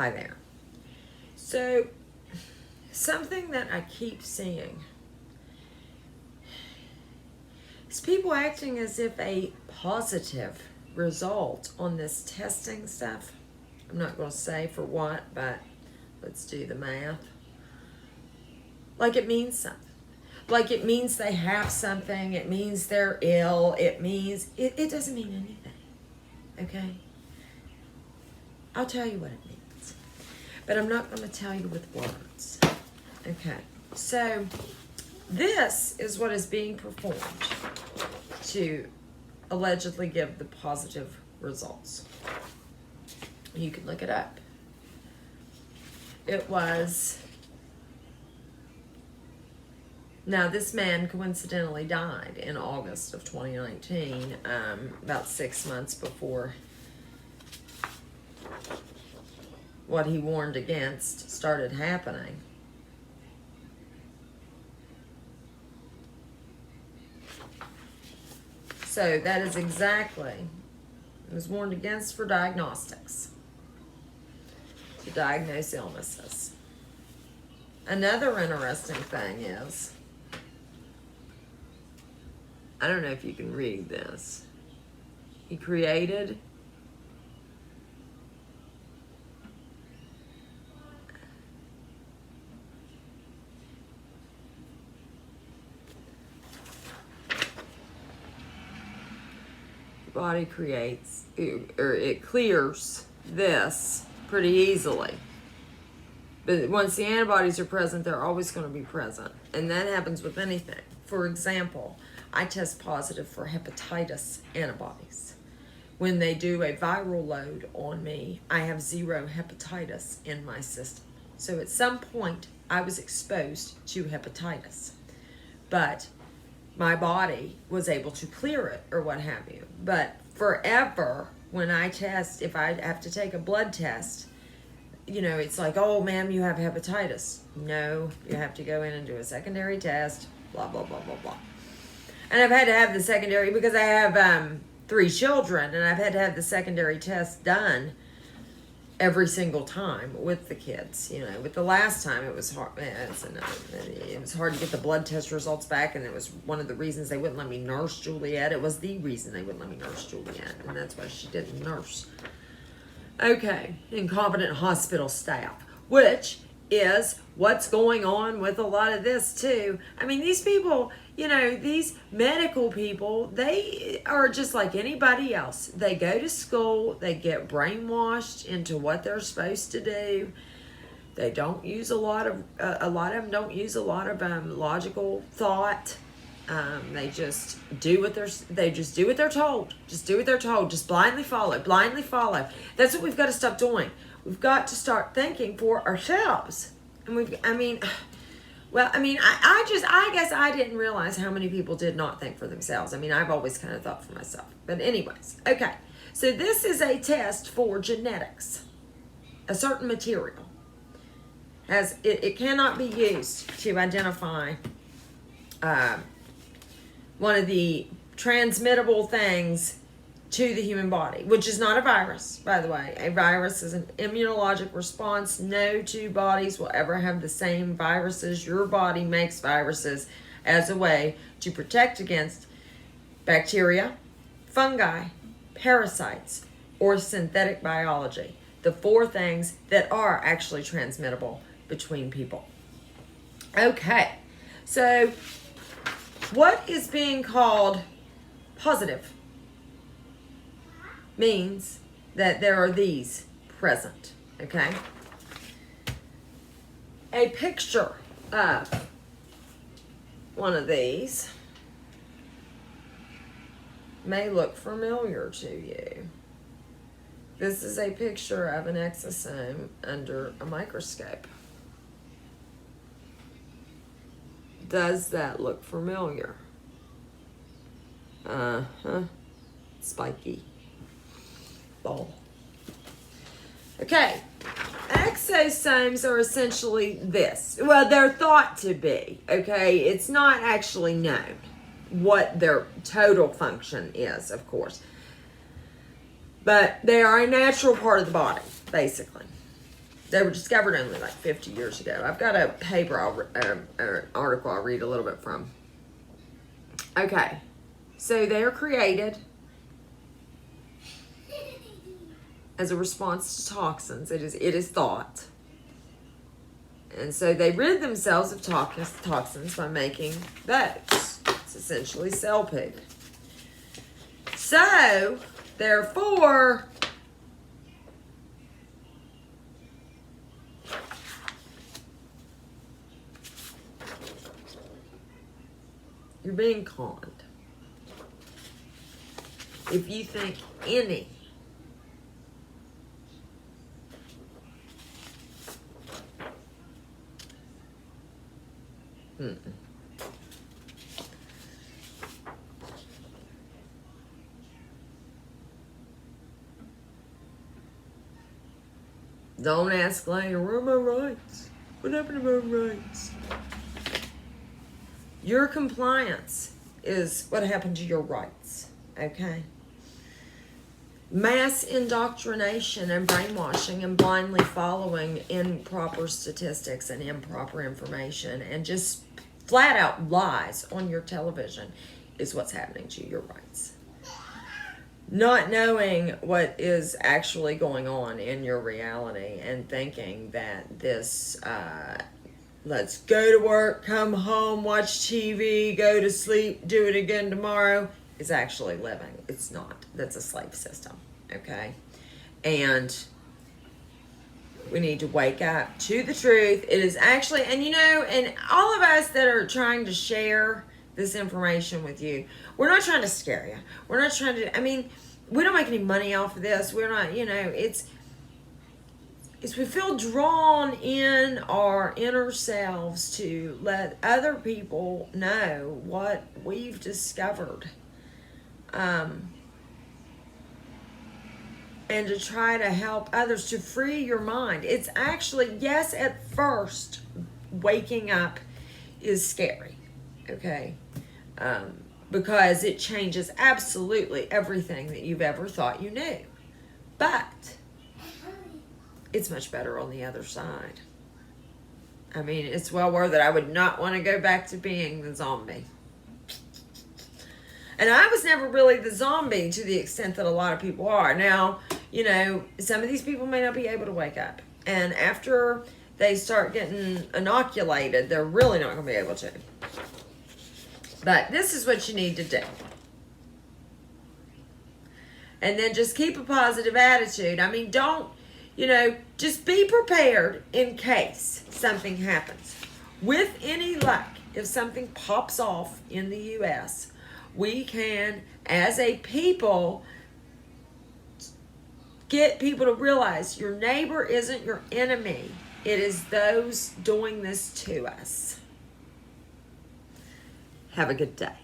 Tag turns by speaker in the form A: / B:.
A: Hi there. So, something that I keep seeing is people acting as if a positive result on this testing stuff, I'm not going to say for what, but let's do the math, like it means something. Like it means they have something, it means they're ill, it means, it doesn't mean anything, okay? I'll tell you what it means, but I'm not going to tell you with words, okay? So this is what is being performed to allegedly give the positive results. You can look it up. It was... Now, this man coincidentally died in August of 2019, about 6 months before what he warned against started happening. So that is exactly, it was warned against for diagnostics, to diagnose illnesses. Another interesting thing is, I don't know if you can read this. He created the body creates, or it clears this pretty easily. But once the antibodies are present, they're always going to be present. And that happens with anything. For example, I test positive for hepatitis antibodies. When they do a viral load on me, I have 0 hepatitis in my system. So at some point, I was exposed to hepatitis. But my body was able to clear it or what have you. But forever, when I test, if I have to take a blood test, you know, it's like, oh, ma'am, you have hepatitis. No, you have to go in and do a secondary test, blah, blah, blah, blah, blah. And I've had to have the secondary because I have 3 children, and I've had to have the secondary test done every single time with the kids. You know, with the last time it was hard. It was hard to get the blood test results back, and it was one of the reasons they wouldn't let me nurse Juliet. It was the reason they wouldn't let me nurse Juliet, and that's why she didn't nurse. Okay, incompetent hospital staff, which is what's going on with a lot of this too. I mean, these people, you know, these medical people, they are just like anybody else. They go to school, they get brainwashed into what they're supposed to do. They don't use a lot of them don't use a lot of logical thought. They just do what they're told. Just do what they're told. Just blindly follow. That's what we've got to stop doing. We've got to start thinking for ourselves. And I guess I didn't realize how many people did not think for themselves. I mean, I've always kind of thought for myself. But anyways, okay. So this is a test for genetics. A certain material. It cannot be used to identify one of the transmittable things to the human body, which is not a virus, by the way. A virus is an immunologic response. No two bodies will ever have the same viruses. Your body makes viruses as a way to protect against bacteria, fungi, parasites, or synthetic biology. The 4 things that are actually transmittable between people. Okay, so what is being called positive means that there are these present, okay? A picture of one of these may look familiar to you. This is a picture of an exosome under a microscope. Does that look familiar? Spiky ball. Okay. Exosomes are essentially this. Well, they're thought to be, okay? It's not actually known what their total function is, of course. But they are a natural part of the body, basically. They were discovered only like 50 years ago. I've got a paper, article I'll read a little bit from. Okay, so they are created as a response to toxins. It is thought. And so they rid themselves of toxins by making those. It's essentially cell poo. So, therefore, you're being conned. If you think any Don't ask later, where are my rights? What happened to my rights? Your compliance is what happened to your rights, okay? Mass indoctrination and brainwashing and blindly following improper statistics and improper information and just flat out lies on your television is what's happening to your rights. Not knowing what is actually going on in your reality and thinking that this, let's go to work, come home, watch TV, go to sleep, do it again tomorrow, is actually living. It's not. That's a slave system, okay? And we need to wake up to the truth. It is actually, and you know, and all of us that are trying to share this information with you, we're not trying to scare you. We're not trying to, I mean, we don't make any money off of this. We're not, you know, it's we feel drawn in our inner selves to let other people know what we've discovered. And to try to help others to free your mind. It's actually, yes, at first, waking up is scary, okay? Because it changes absolutely everything that you've ever thought you knew. But it's much better on the other side. I mean, it's well worth it. I would not want to go back to being the zombie. And I was never really the zombie to the extent that a lot of people are. Now, you know, some of these people may not be able to wake up. And after they start getting inoculated, they're really not going to be able to. But this is what you need to do. And then just keep a positive attitude. I mean, don't, you know, just be prepared in case something happens. With any luck, if something pops off in the U.S., we can, as a people, get people to realize your neighbor isn't your enemy. It is those doing this to us. Have a good day.